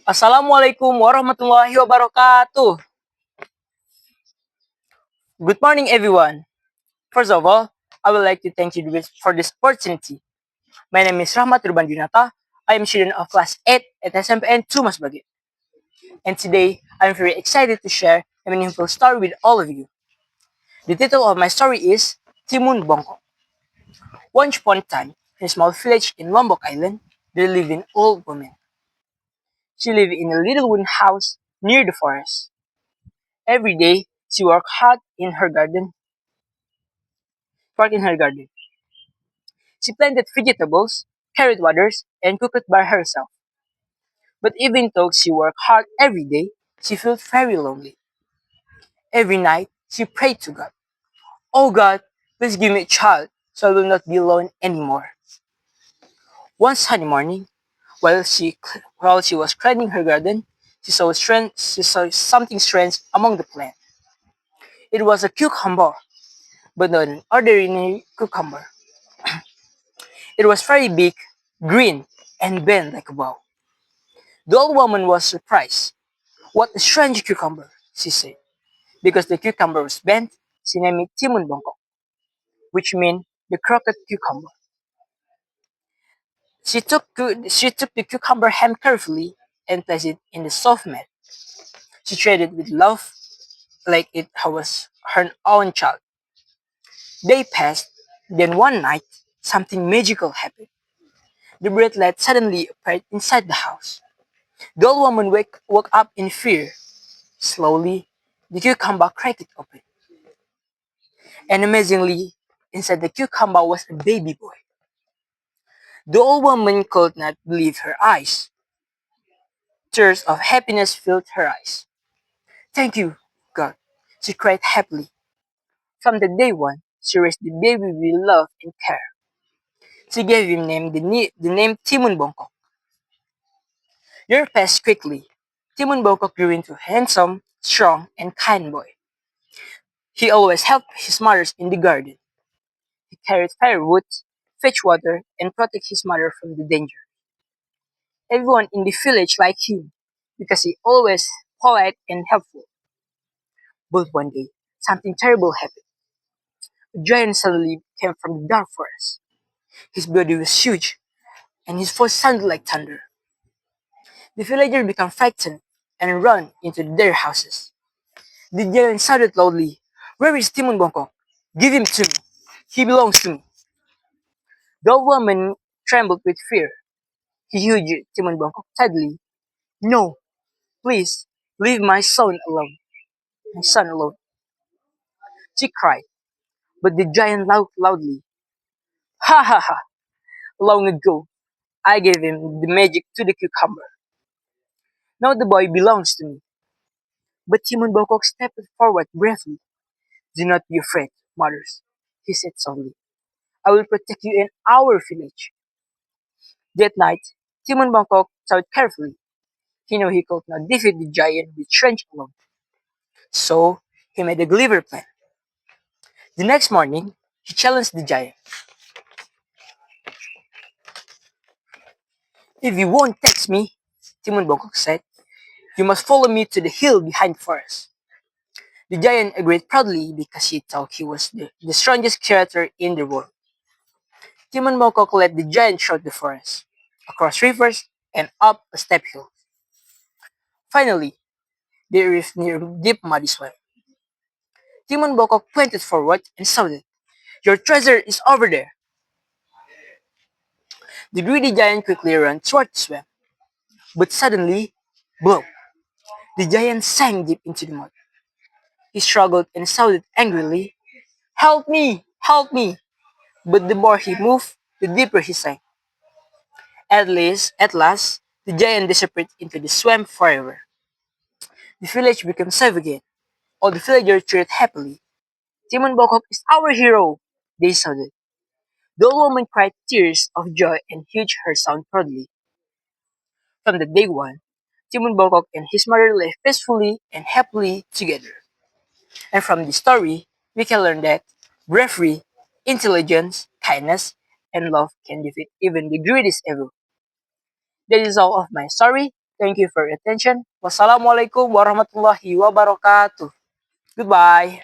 Assalamualaikum warahmatullahi wabarakatuh. Good morning, everyone. First of all, I would like to thank you for this opportunity. My name is Nurban. I am student of class 8 at SMPN 2 Masbagik. And today, I'm very excited to share a meaningful story with all of you. The title of my story is Timun Bongkok. Once upon a time, in a small village in Lombok Island, there lived an old woman. She lived in a little wooden house near the forest. Every day, she worked hard in her garden, worked in her garden. She planted vegetables, carried waters, and cooked by herself. But even though she worked hard every day, she felt very lonely. Every night, she prayed to God, "Oh God, please give me a child so I will not be alone anymore." One sunny morning, while she was cleaning her garden, she saw something strange among the plants. It was a cucumber, but not an ordinary cucumber. It was very big, green, and bent like a bow. The old woman was surprised. "What a strange cucumber," she said. Because the cucumber was bent, she named it Timun Bongkok, which means the crooked cucumber. She took the cucumber ham carefully and placed it in the soft mat. She treated it with love like it was her own child. Day passed, then one night, something magical happened. The bright light suddenly appeared inside the house. The old woman woke up in fear. Slowly, the cucumber cracked open. And amazingly, inside the cucumber was a baby boy. The old woman could not believe her eyes. Tears of happiness filled her eyes. "Thank you, God," she cried happily. From the day one, she raised the baby with love and care. She gave him the name Timun Bongkok. Years passed quickly. Timun Bongkok grew into a handsome, strong, and kind boy. He always helped his mothers in the garden. He carried firewood, fetched water, and protected his mother from the danger. Everyone in the village liked him because he always polite and helpful. But one day, something terrible happened. A giant suddenly came from the dark forest. His body was huge, and his voice sounded like thunder. The villagers became frightened and ran into their houses. The giant shouted loudly, "Where is Timon Bongkok? Give him to me. He belongs to me." The old woman trembled with fear. He hugged Timon Bongkok tightly. "No, please, leave my son alone. My son alone," she cried. But the giant laughed loudly. "Ha ha ha! Long ago, I gave him the magic to the cucumber. Now the boy belongs to me." But Timon Bongkok stepped forward bravely. "Do not be afraid, mothers," he said softly. "I will protect you in our village." That night, Timon Bangkok thought carefully. He knew he could not defeat the giant with strength alone. So, he made a clever plan. The next morning, he challenged the giant. "If you won't text me," Timon Bangkok said, "you must follow me to the hill behind the forest." The giant agreed proudly because he thought he was the strongest creature in the world. Timon Bangkok led the giant through the forest, across rivers, and up a steep hill. Finally, they arrived near a deep muddy swamp. Timon Bangkok pointed forward and shouted, "Your treasure is over there." The greedy giant quickly ran toward the swamp, but suddenly, blow! The giant sank deep into the mud. He struggled and shouted angrily, "Help me! Help me!" But the more he moved, the deeper he sank. At last, the giant disappeared into the swamp forever. The village became safe again. All the villagers cheered happily. "Timon Bokok is our hero!" they shouted. The old woman cried tears of joy and hugged her son proudly. From the day one, Timon Bokok and his mother lived peacefully and happily together. And from this story, we can learn that bravery, intelligence, kindness, and love can defeat even the greatest evil. That is all of my story. Thank you for your attention. Wassalamualaikum warahmatullahi wabarakatuh. Goodbye.